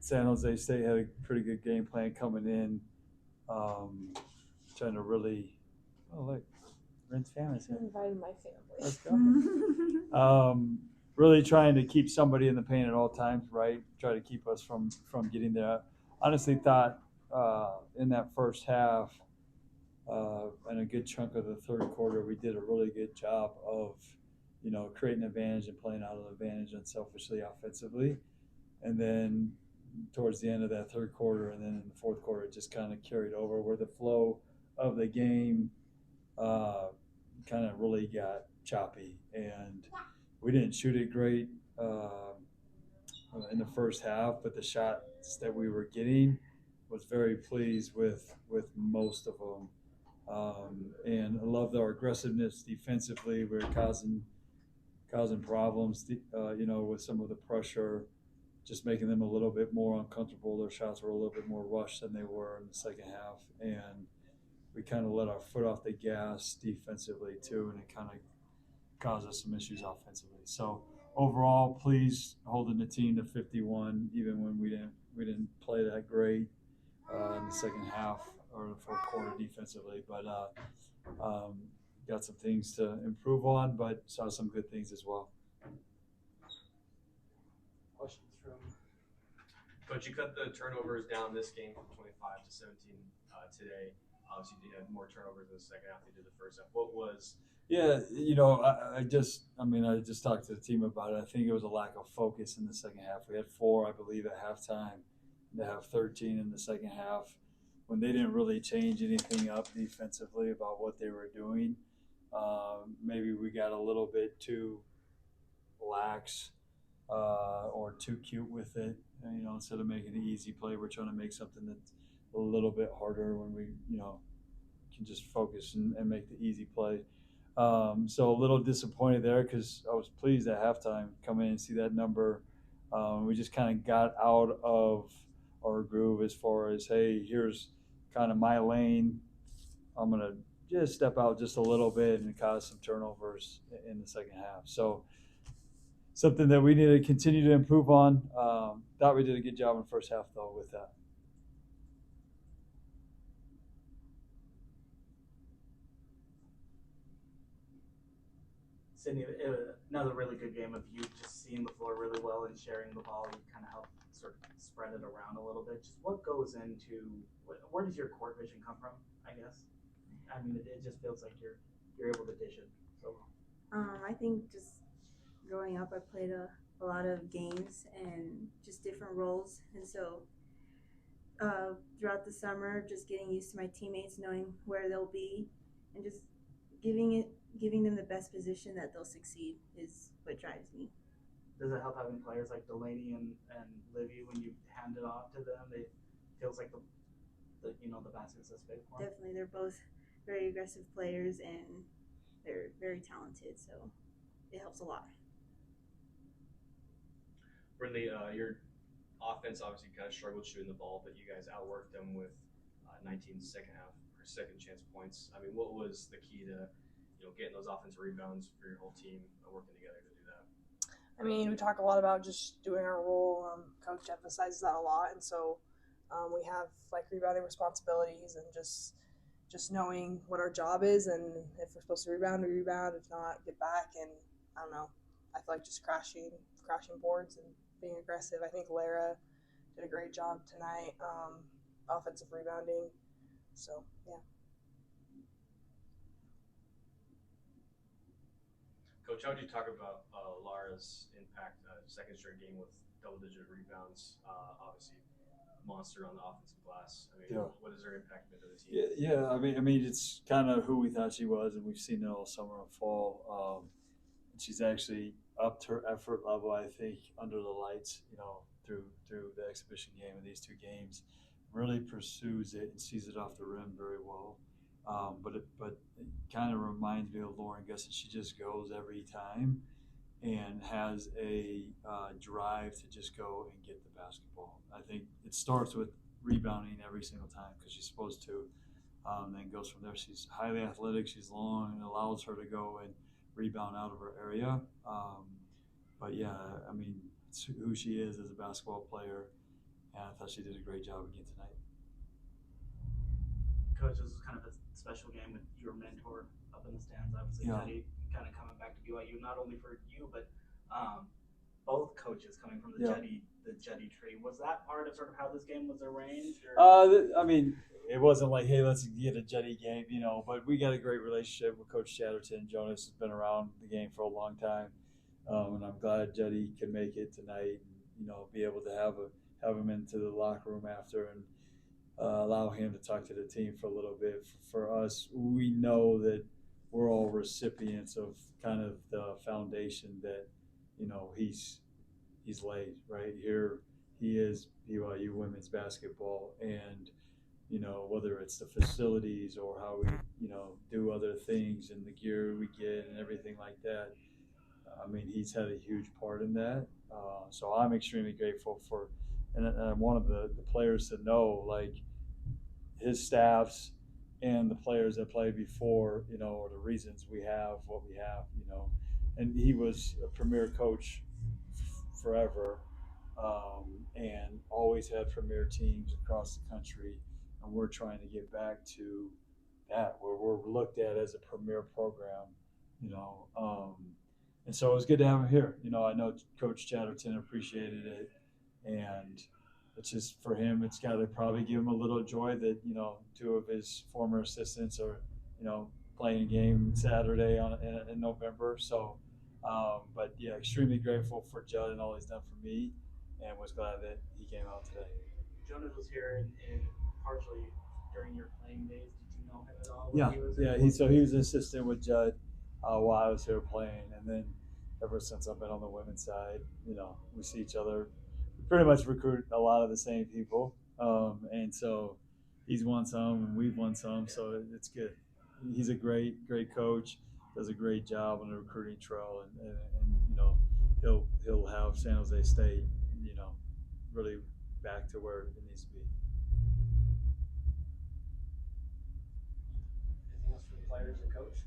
San Jose State had a pretty good game plan coming in, trying to really. Oh look, Ren's family's I here. invited my family. Let's go. Really trying to keep somebody in the paint at all times, right? Try to keep us from getting there. Honestly, thought in that first half and a good chunk of the third quarter, we did a really good job of, creating advantage and playing out of advantage unselfishly offensively. And then towards the end of that third quarter and then in the fourth quarter, it just kind of carried over where the flow of the game kind of really got choppy. And we didn't shoot it great in the first half, but the shots that we were getting was very pleased with most of them. And I loved our aggressiveness defensively. We were causing problems, with some of the pressure, just making them a little bit more uncomfortable. Their shots were a little bit more rushed than they were in the second half, and we kind of let our foot off the gas defensively too, and it kind of caused us some issues offensively. So overall, pleased holding the team to 51, even when we didn't play that great in the second half or the fourth quarter defensively, but got some things to improve on, but saw some good things as well. Questions from Coach? You cut the turnovers down this game from 25 to 17 today. Obviously, you had more turnovers in the second half than you did the first half. What was? Yeah, I just talked to the team about it. I think it was a lack of focus in the second half. We had 4, I believe, at halftime. They have 13 in the second half. When they didn't really change anything up defensively about what they were doing, maybe we got a little bit too lax or too cute with it. Instead of making an easy play, we're trying to make something that's a little bit harder when we, can just focus and make the easy play. So a little disappointed there because I was pleased at halftime come in and see that number. We just kind of got out of our groove as far as, hey, here's kind of my lane. I'm going to just step out just a little bit and cause some turnovers in the second half. So something that we need to continue to improve on. Thought we did a good job in the first half, though, with that. Sydney, another really good game of you just seeing the floor really well and sharing the ball. You kind of help sort of spread it around a little bit. Just what goes into where does your court vision come from? I guess. I mean, it just feels like you're able to dish it so well. I think just growing up, I played a lot of games and just different roles, and so throughout the summer, just getting used to my teammates, knowing where they'll be, and just giving them the best position that they'll succeed is what drives me. Does it help having players like Delaney and Livy when you hand it off to them? It feels like the basket's this big for them. Definitely, they're both very aggressive players and they're very talented, so it helps a lot. Brinley, your offense obviously kind of struggled shooting the ball, but you guys outworked them with 19 second chance points. I mean, what was the key to getting those offensive rebounds for your whole team working together to do that? I mean, we talk a lot about just doing our role. Coach emphasizes that a lot, and so we have like rebounding responsibilities and just knowing what our job is, and if we're supposed to rebound, we rebound. If not, get back. And I don't know. I feel like just crashing boards and being aggressive. I think Lara did a great job tonight, offensive rebounding. So yeah. Coach, how would you talk about Lara's impact, second straight game with double-digit rebounds? Obviously, monster on the offensive glass. I mean, What is her impact been to the team? Yeah. I mean, it's kind of who we thought she was, and we've seen it all summer and fall. She's actually upped her effort level, I think, under the lights. Through the exhibition game of these 2 games, really pursues it and sees it off the rim very well. But it kind of reminds me of Lauren Gusson. She just goes every time and has a drive to just go and get the basketball. I think it starts with rebounding every single time because she's supposed to, then goes from there. She's highly athletic, she's long, and allows her to go and rebound out of her area. But yeah, I mean, it's who she is as a basketball player. thought she did a great job again tonight. Coach, this was kind of a special game with your mentor up in the stands. Obviously, Yeah. Jetty kind of coming back to BYU, not only for you, but both coaches coming from the Yeah. Jetty tree. Was that part of sort of how this game was arranged? Or? I mean, it wasn't like, hey, let's get a Jetty game, you know, but we got a great relationship with Coach Chatterton. Jonas has been around the game for a long time, and I'm glad Jetty can make it tonight and, you know, be able to have him into the locker room after and allow him to talk to the team for a little bit. For us, we know that we're all recipients of kind of the foundation that, you know, he's laid right here. He is BYU women's basketball, and you know, whether it's the facilities or how we, you know, do other things and the gear we get and everything like that. I mean, he's had a huge part in that. So I'm extremely grateful for, and I wanted the players to know, like, his staffs and the players that played before, you know, are the reasons we have what we have, you know. And he was a premier coach forever, and always had premier teams across the country. And we're trying to get back to that, where we're looked at as a premier program, you know. And so it was good to have him here. You know, I know Coach Chatterton appreciated it, and it's just for him, it's got to probably give him a little joy that, you know, two of his former assistants are, you know, playing a game Saturday in November. So, but yeah, extremely grateful for Judd and all he's done for me, and was glad that he came out today. Jonas was here in partially during your playing days. Did you know him at all? Yeah. He was an assistant with Judd while I was here playing, and then ever since I've been on the women's side, you know, we see each other. We pretty much recruit a lot of the same people, and so he's won some and we've won some, so it's good. He's a great coach. Does a great job on the recruiting trail, and you know, he'll have San Jose State, you know, really back to where it needs to be. Anything else for the players and coach?